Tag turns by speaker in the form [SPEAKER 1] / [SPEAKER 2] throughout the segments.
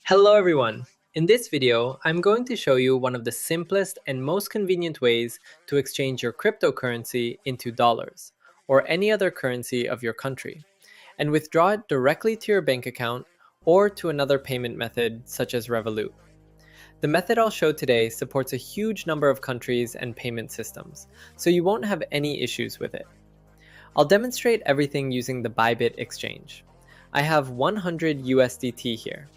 [SPEAKER 1] Hello everyone! In this video, I'm going to show you one of the simplest and most convenient ways to exchange your cryptocurrency into dollars, or any other currency of your country, and withdraw it directly to your bank account or to another payment method such as Revolut. The method I'll show today supports a huge number of countries and payment systems, so you won't have any issues with it. I'll demonstrate everything using the Bybit exchange. I have 100 USDT here.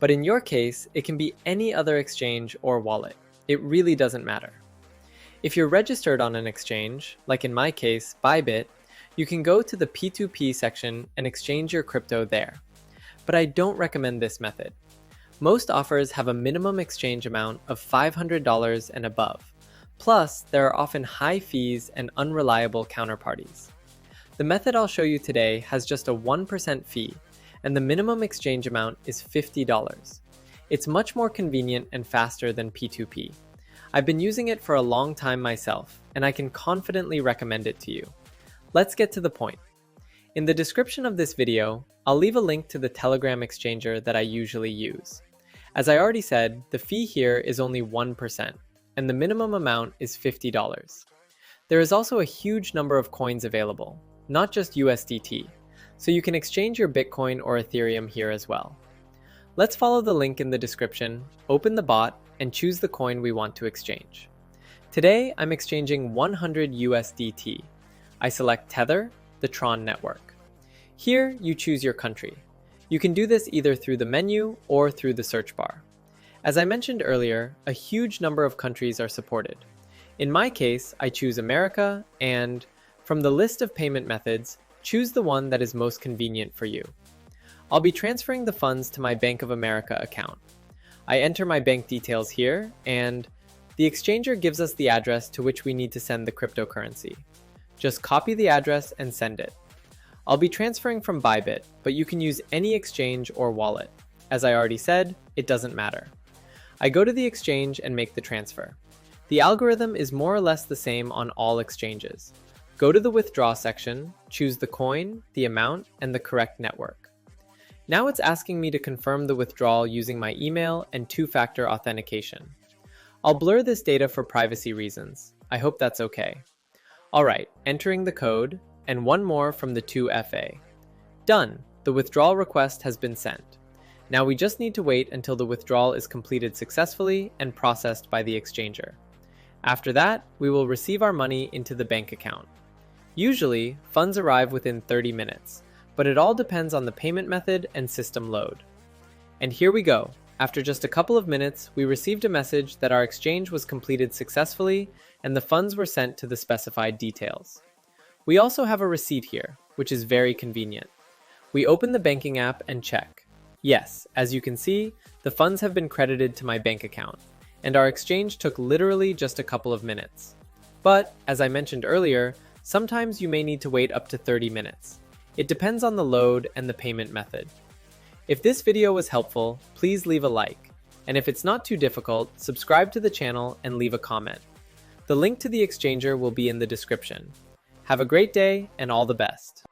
[SPEAKER 1] But in your case, it can be any other exchange or wallet. It really doesn't matter. If you're registered on an exchange, like in my case, Bybit, you can go to the P2P section and exchange your crypto there. But I don't recommend this method. Most offers have a minimum exchange amount of $500 and above. Plus, there are often high fees and unreliable counterparties. The method I'll show you today has just a 1% fee, and the minimum exchange amount is $50. It's much more convenient and faster than P2P. I've been using it for a long time myself, and I can confidently recommend it to you. Let's get to the point. In the description of this video, I'll leave a link to the Telegram exchanger that I usually use. As I already said, the fee here is only 1%, and the minimum amount is $50. There is also a huge number of coins available, not just USDT. So you can exchange your Bitcoin or Ethereum here as well. Let's follow the link in the description, open the bot, and choose the coin we want to exchange. Today, I'm exchanging 100 USDT. I select Tether, the Tron network. Here, you choose your country. You can do this either through the menu or through the search bar. As I mentioned earlier, a huge number of countries are supported. In my case, I choose America, and from the list of payment methods, choose the one that is most convenient for you. I'll be transferring the funds to my Bank of America account. I enter my bank details here, and the exchanger gives us the address to which we need to send the cryptocurrency. Just copy the address and send it. I'll be transferring from Bybit, but you can use any exchange or wallet. As I already said, it doesn't matter. I go to the exchange and make the transfer. The algorithm is more or less the same on all exchanges. Go to the withdraw section, choose the coin, the amount, and the correct network. Now it's asking me to confirm the withdrawal using my email and two-factor authentication. I'll blur this data for privacy reasons. I hope that's okay. Alright, entering the code, and one more from the 2FA. Done! The withdrawal request has been sent. Now we just need to wait until the withdrawal is completed successfully and processed by the exchanger. After that, we will receive our money into the bank account. Usually, funds arrive within 30 minutes, but it all depends on the payment method and system load. And here we go. After just a couple of minutes, we received a message that our exchange was completed successfully and the funds were sent to the specified details. We also have a receipt here, which is very convenient. We open the banking app and check. Yes, as you can see, the funds have been credited to my bank account, and our exchange took literally just a couple of minutes. But, as I mentioned earlier, sometimes you may need to wait up to 30 minutes. It depends on the load and the payment method. If this video was helpful, please leave a like. And if it's not too difficult, subscribe to the channel and leave a comment. The link to the exchanger will be in the description. Have a great day and all the best.